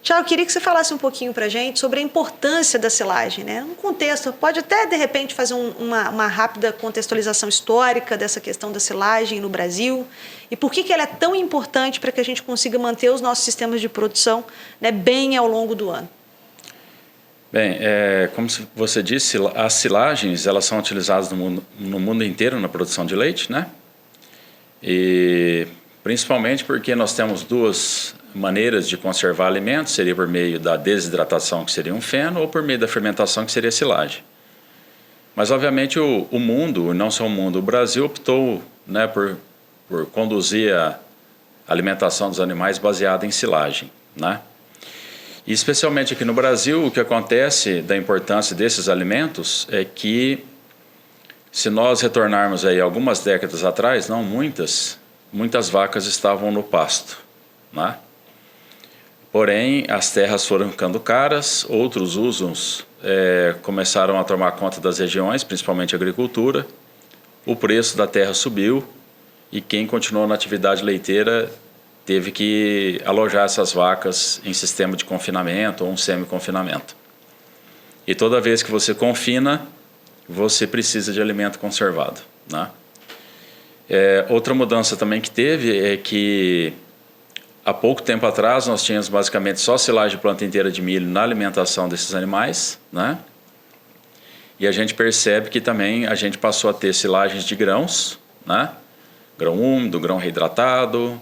Tiago, eu queria que você falasse um pouquinho para a gente sobre a importância da silagem, né? Um contexto, pode até, de repente, fazer uma rápida contextualização histórica dessa questão da silagem no Brasil e por que ela é tão importante para que a gente consiga manter os nossos sistemas de produção, né, bem ao longo do ano. Bem, como você disse, as silagens elas são utilizadas no mundo inteiro na produção de leite, né? E principalmente porque nós temos duas maneiras de conservar alimentos, seria por meio da desidratação, que seria um feno, ou por meio da fermentação, que seria a silagem. Mas, obviamente, o mundo, não só o mundo, o Brasil optou, né, por conduzir a alimentação dos animais baseada em silagem, né? E especialmente aqui no Brasil, o que acontece da importância desses alimentos é que, se nós retornarmos aí algumas décadas atrás, não muitas vacas estavam no pasto, né? Porém, as terras foram ficando caras, outros usos começaram a tomar conta das regiões, principalmente a agricultura, o preço da terra subiu e quem continuou na atividade leiteira teve que alojar essas vacas em sistema de confinamento ou um semi-confinamento. E toda vez que você confina, você precisa de alimento conservado, né? Outra mudança também que teve é que há pouco tempo atrás nós tínhamos basicamente só silagem de planta inteira de milho na alimentação desses animais, né? E a gente percebe que também a gente passou a ter silagens de grãos, né? Grão úmido, grão reidratado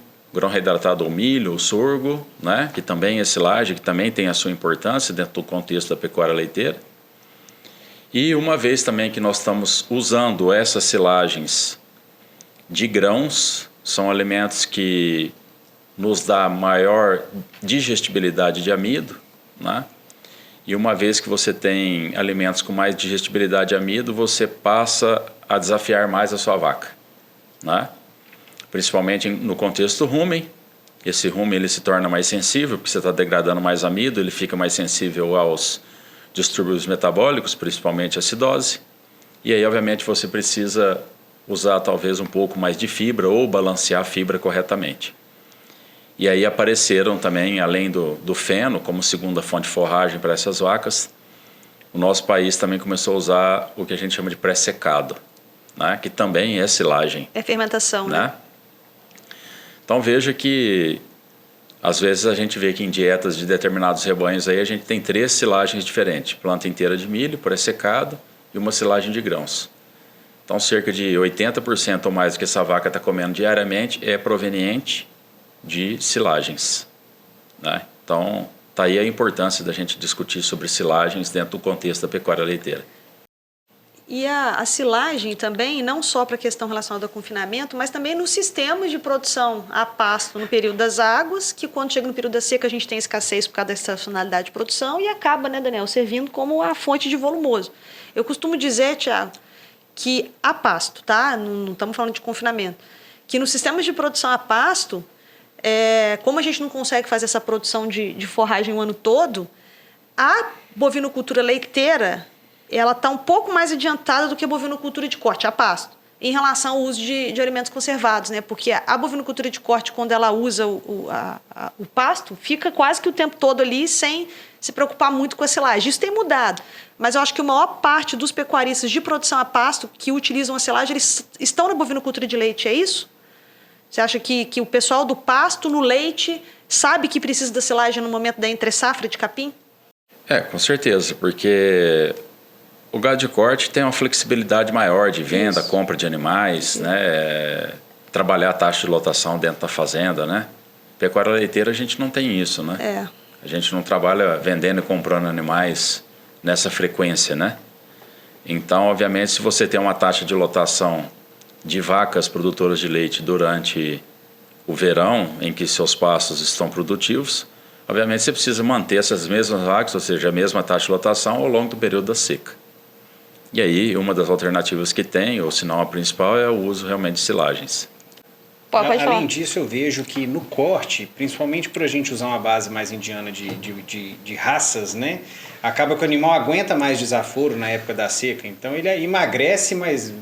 ou milho, o sorgo, né? Que também é silagem, que também tem a sua importância dentro do contexto da pecuária leiteira. E uma vez também que nós estamos usando essas silagens de grãos, são alimentos que nos dá maior digestibilidade de amido, né? E uma vez que você tem alimentos com mais digestibilidade de amido, você passa a desafiar mais a sua vaca, né? Principalmente no contexto rumen. Esse rumen ele se torna mais sensível, porque você está degradando mais amido, ele fica mais sensível aos distúrbios metabólicos, principalmente a acidose. E aí, obviamente, você precisa usar talvez um pouco mais de fibra ou balancear a fibra corretamente. E aí apareceram também, além do feno, como segunda fonte de forragem para essas vacas, o nosso país também começou a usar o que a gente chama de pré-secado, né? Que também é silagem. É fermentação, né? Então veja que, às vezes a gente vê que em dietas de determinados rebanhos aí a gente tem 3 silagens diferentes, planta inteira de milho, pré-secado e uma silagem de grãos. Então cerca de 80% ou mais do que essa vaca está comendo diariamente é proveniente de silagens, né? Então, está aí a importância da gente discutir sobre silagens dentro do contexto da pecuária leiteira. E a silagem também, não só para a questão relacionada ao confinamento, mas também nos sistemas de produção a pasto no período das águas, que quando chega no período da seca a gente tem escassez por causa da estacionalidade de produção e acaba, né, Daniel, servindo como a fonte de volumoso. Eu costumo dizer, Tiago, que a pasto, tá? Não estamos falando de confinamento, que nos sistemas de produção a pasto, como a gente não consegue fazer essa produção de forragem o ano todo, a bovinocultura leiteira ela está um pouco mais adiantada do que a bovinocultura de corte, a pasto, em relação ao uso de alimentos conservados, né? Porque a bovinocultura de corte, quando ela usa o pasto, fica quase que o tempo todo ali sem se preocupar muito com a silagem. Isso tem mudado, mas eu acho que a maior parte dos pecuaristas de produção a pasto que utilizam a silagem, eles estão na bovinocultura de leite, é isso? Você acha que o pessoal do pasto no leite sabe que precisa da silagem no momento da entre-safra de capim? Com certeza, porque o gado de corte tem uma flexibilidade maior de venda, isso, compra de animais, né? Trabalhar a taxa de lotação dentro da fazenda, né? Pecuária leiteira a gente não tem isso, né? A gente não trabalha vendendo e comprando animais nessa frequência, né? Então, obviamente, se você tem uma taxa de lotação de vacas produtoras de leite durante o verão, em que seus pastos estão produtivos, obviamente você precisa manter essas mesmas vacas, ou seja, a mesma taxa de lotação ao longo do período da seca. E aí, uma das alternativas que tem, ou se não a principal, é o uso realmente de silagens. Além disso, eu vejo que no corte, principalmente por a gente usar uma base mais indiana de raças, né? Acaba que o animal aguenta mais desaforo na época da seca, então ele emagrece, mas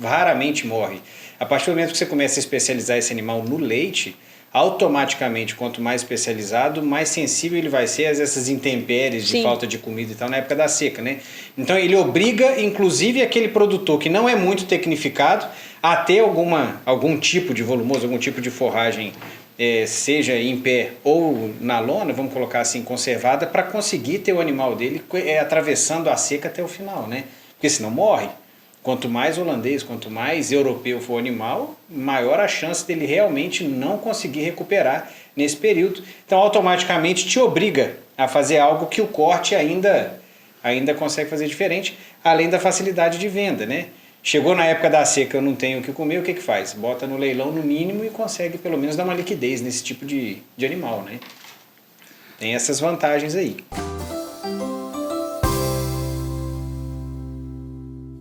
raramente morre. A partir do momento que você começa a especializar esse animal no leite, automaticamente, quanto mais especializado, mais sensível ele vai ser a essas intempéries de falta de comida e tal na época da seca, né? Então ele obriga, inclusive, aquele produtor que não é muito tecnificado a ter algum tipo de volumoso, algum tipo de forragem, seja em pé ou na lona, vamos colocar assim, conservada, para conseguir ter o animal dele atravessando a seca até o final, né? Porque senão morre. Quanto mais holandês, quanto mais europeu for o animal, maior a chance dele realmente não conseguir recuperar nesse período. Então, automaticamente te obriga a fazer algo que o corte ainda consegue fazer diferente, além da facilidade de venda, né? Chegou na época da seca, eu não tenho o que comer, o que faz? Bota no leilão no mínimo e consegue pelo menos dar uma liquidez nesse tipo de animal, né? Tem essas vantagens aí.